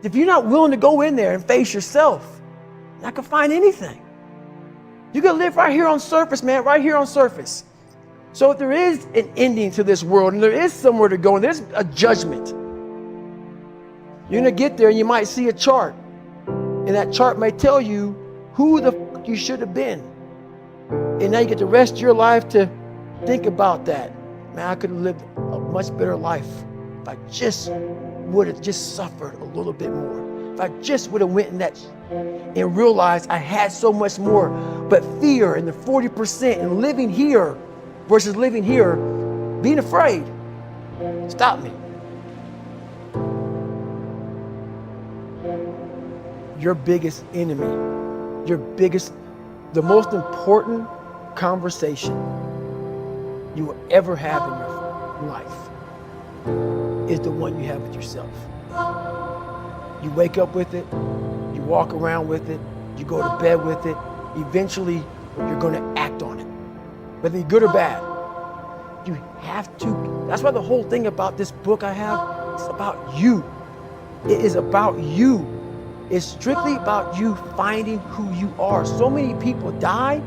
If you're not willing to go in there and face yourself, you're not gonna find anything. You're gonna live right here on surface, man, right here on surface. So if there is an ending to this world and there is somewhere to go and there's a judgment, you're gonna get there and you might see a chart. And that chart may tell you who the fuck you should have been. And now you get the rest of your life to think about that. Man, I could have lived a much better life if I just would have just suffered a little bit more. If I just would have went in that and realized I had so much more. But fear and the 40% and living here versus living here, being afraid, stop me. Your biggest enemy, the most important conversation you will ever have in your life is the one you have with yourself. You wake up with it, you walk around with it, you go to bed with it. Eventually, you're going to act on it, whether you're good or bad. You have to. That's why the whole thing about this book I have, it's about you. It is about you. It's strictly about you finding who you are. So many people die,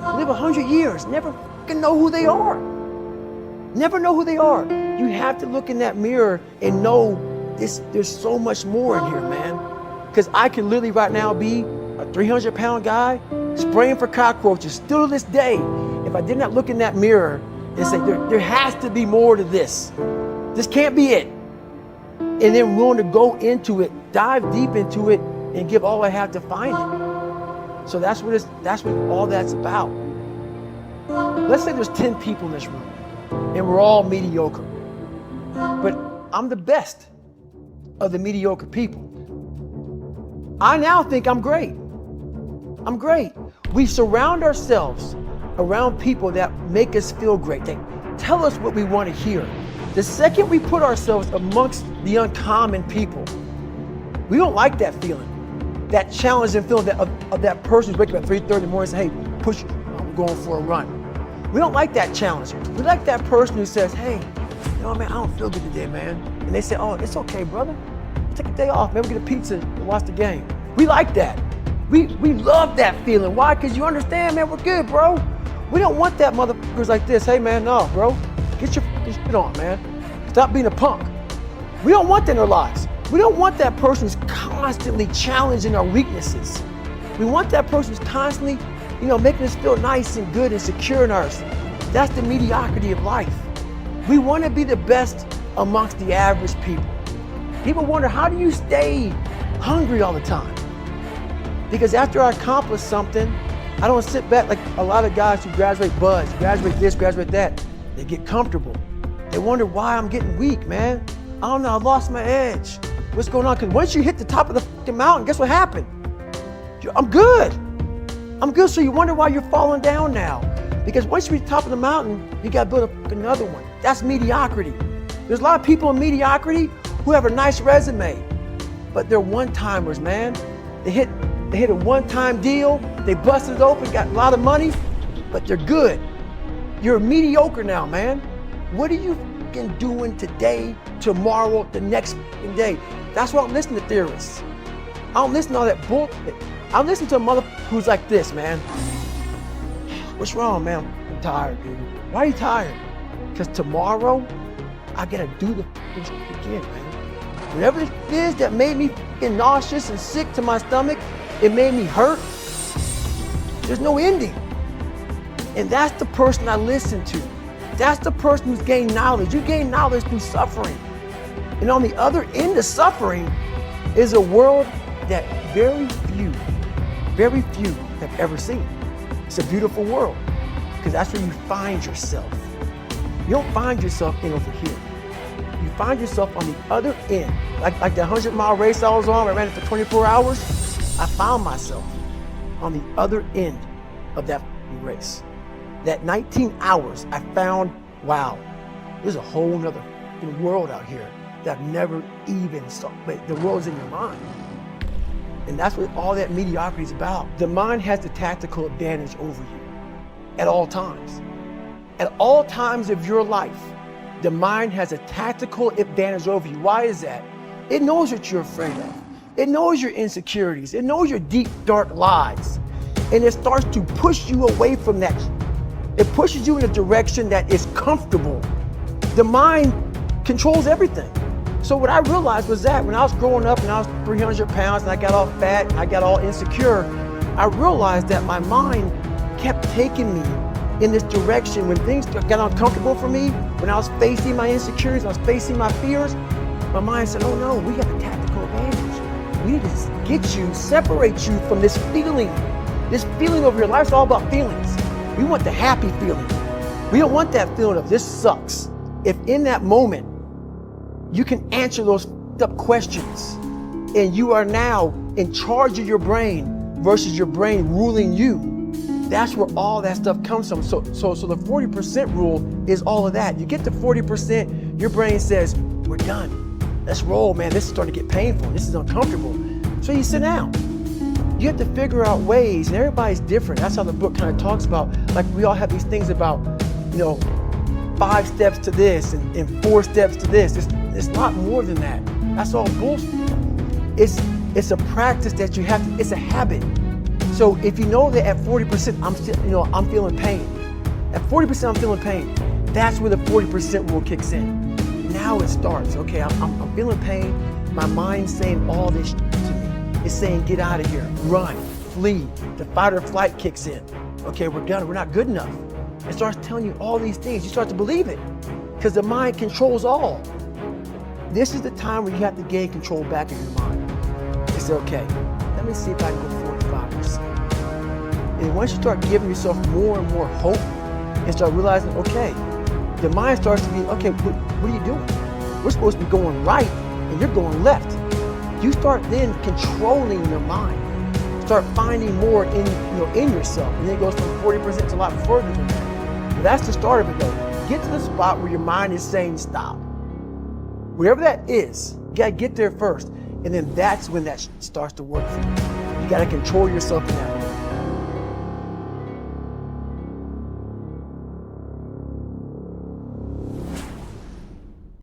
live 100 years, never fucking know who they are. Never know who they are. You have to look in that mirror and know there's so much more in here, man. Because I can literally right now be a 300-pound guy spraying for cockroaches still to this day. If I did not look in that mirror and say, there has to be more to this. This can't be it. And then willing to go into it, dive deep into it, and give all I have to find it. So that's what all that's about. Let's say there's 10 people in this room, and we're all mediocre. But I'm the best of the mediocre people. I now think I'm great. I'm great. We surround ourselves around people that make us feel great. They tell us what we want to hear. The second we put ourselves amongst the uncommon people, we don't like that feeling, that challenging feeling of that person who's waking up at 3:30 in the morning and says, hey, push, I'm going for a run. We don't like that challenge. We like that person who says, hey, you know, man, I don't feel good today, man. And they say, oh, it's okay, brother. Take a day off, man, we get a pizza and watch the game. We like that. We love that feeling. Why? Because you understand, man, we're good, bro. We don't want that motherfuckers like this. Hey, man, no, bro. Get your fucking shit on, man. Stop being a punk. We don't want that in our lives. We don't want that person who's constantly challenging our weaknesses. We want that person who's constantly, making us feel nice and good and secure in ours. That's the mediocrity of life. We want to be the best amongst the average people. People wonder, how do you stay hungry all the time? Because after I accomplish something, I don't sit back like a lot of guys who graduate buds, graduate this, graduate that. They get comfortable. They wonder why I'm getting weak, man. I don't know, I lost my edge. What's going on? Because once you hit the top of the fucking mountain, guess what happened? I'm good. I'm good, so you wonder why you're falling down now. Because once you reach the top of the mountain, you gotta build another one. That's mediocrity. There's a lot of people in mediocrity who have a nice resume, but they're one-timers, man. They hit a one-time deal, they busted it open, got a lot of money, but they're good. You're mediocre now, man. What are you fucking doing today, tomorrow, the next fucking day? That's why I'm listening to theorists. I don't listen to all that bullshit. I listen to a mother who's like this, man. What's wrong, man? I'm tired, dude. Why are you tired? Because tomorrow, I gotta do the fucking shit again, man. Whatever it is that made me fucking nauseous and sick to my stomach, it made me hurt. There's no ending. And that's the person I listen to. That's the person who's gained knowledge. You gain knowledge through suffering. And on the other end of suffering is a world that very few have ever seen. It's a beautiful world because that's where you find yourself. You don't find yourself over here. You find yourself on the other end. Like the 100-mile race I was on, I ran it for 24 hours. I found myself on the other end of that race. That 19 hours, I found, wow, there's a whole nother world out here that I've never even saw. But the world's in your mind. And that's what all that mediocrity is about. The mind has the tactical advantage over you at all times. At all times of your life, the mind has a tactical advantage over you. Why is that? It knows what you're afraid of. It knows your insecurities. It knows your deep, dark lies. And it starts to push you away from that. It pushes you in a direction that is comfortable. The mind controls everything. So what I realized was that when I was growing up and I was 300 pounds and I got all fat and I got all insecure, I realized that my mind kept taking me in this direction. When things got uncomfortable for me, when I was facing my insecurities, I was facing my fears, my mind said, oh no, we got a tactical advantage. We need to get you, separate you from this feeling over here. Life's all about feelings. We want the happy feeling. We don't want that feeling of this sucks. If in that moment, you can answer those up questions and you are now in charge of your brain versus your brain ruling you, that's where all that stuff comes from. So the 40% rule is all of that. You get to 40%, your brain says, we're done. Let's roll, man. This is starting to get painful. This is uncomfortable. So you sit down. You have to figure out ways, and everybody's different. That's how the book kind of talks about, like we all have these things about, 5 steps to this and 4 steps to this. It's a lot more than that. That's all bullshit. It's a practice that you have to, it's a habit. So if you know that at 40%, I'm feeling pain. At 40%, I'm feeling pain. That's where the 40% rule kicks in. Now it starts. Okay, I'm feeling pain. My mind's saying all this to me. It's saying, get out of here, run, flee. The fight or flight kicks in. Okay, we're done. We're not good enough. It starts telling you all these things. You start to believe it because the mind controls all. This is the time where you have to gain control back in your mind. It's okay. Let me see if I can go 45%. And once you start giving yourself more and more hope and start realizing, okay, the mind starts to be, okay, what are you doing? We're supposed to be going right and you're going left. You start then controlling your mind. Start finding more in yourself. And then it goes from 40% to a lot further than that. But that's the start of it though. Get to the spot where your mind is saying stop. Wherever that is, you gotta get there first. And then that's when that starts to work for you. You gotta control yourself in that